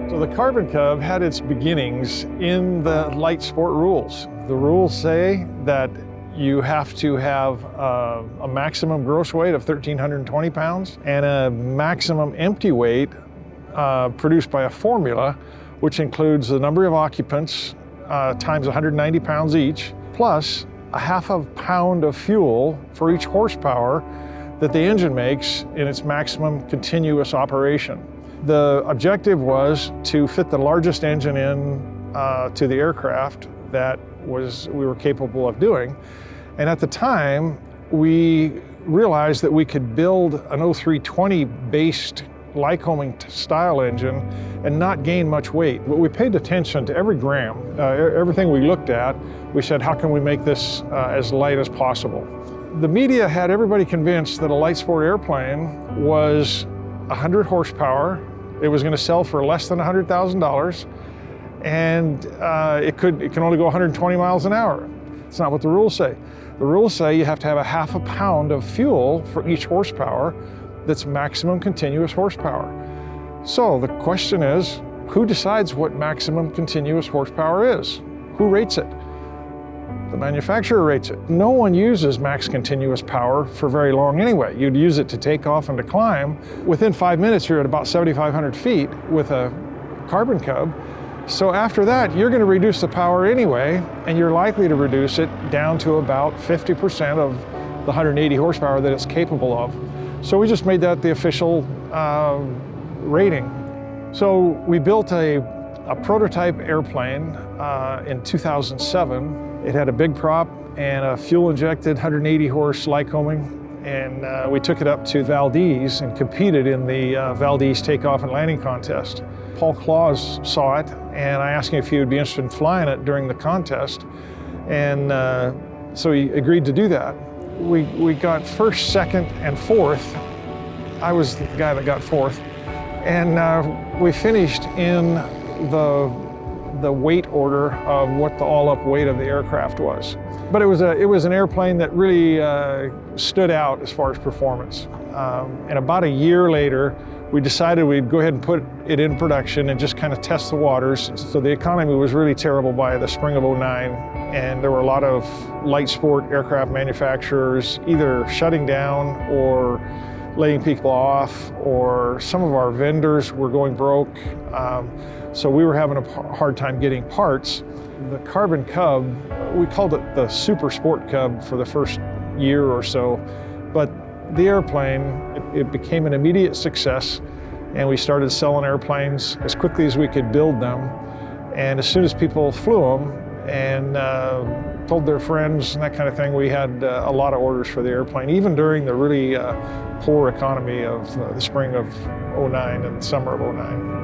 So the Carbon Cub had its beginnings in the light sport rules. The rules say that you have to have a maximum gross weight of 1,320 pounds and a maximum empty weight produced by a formula, which includes the number of occupants times 190 pounds each, plus a half a pound of fuel for each horsepower that the engine makes in its maximum continuous operation. The objective was to fit the largest engine in to the aircraft that we were capable of doing. And at the time, we realized that we could build an 0320 based Lycoming style engine and not gain much weight. But we paid attention to every gram, everything we looked at. We said, how can we make this as light as possible? The media had everybody convinced that a light sport airplane was 100 horsepower. It was going to sell for less than $100,000, and it can only go 120 miles an hour. It's not what the rules say. The rules say you have to have a half a pound of fuel for each horsepower that's maximum continuous horsepower. So the question is, who decides what maximum continuous horsepower is? Who rates it? The manufacturer rates it. No one uses max continuous power for very long anyway. You'd use it to take off and to climb. Within 5 minutes, you're at about 7,500 feet with a Carbon Cub. So after that, you're going to reduce the power anyway, and you're likely to reduce it down to about 50% of the 180 horsepower that it's capable of. So we just made that the official rating. So we built a prototype airplane in 2007. It had a big prop and a fuel-injected 180 horse Lycoming, and we took it up to Valdez and competed in the Valdez takeoff and landing contest. Paul Claus saw it, and I asked him if he would be interested in flying it during the contest, and so he agreed to do that. We got first, second, and fourth. I was the guy that got fourth, and we finished in the weight order of what the all-up weight of the aircraft was. But it was an airplane that really stood out as far as performance. And about a year later, we decided we'd go ahead and put it in production and just kind of test the waters. So the economy was really terrible by the spring of '09, and there were a lot of light sport aircraft manufacturers either shutting down or laying people off, or some of our vendors were going broke. So we were having a hard time getting parts. The Carbon Cub, we called it the Super Sport Cub for the first year or so, but the airplane, it became an immediate success, and we started selling airplanes as quickly as we could build them. And as soon as people flew them and told their friends and that kind of thing, we had a lot of orders for the airplane, even during the really poor economy of the spring of '09 and summer of '09.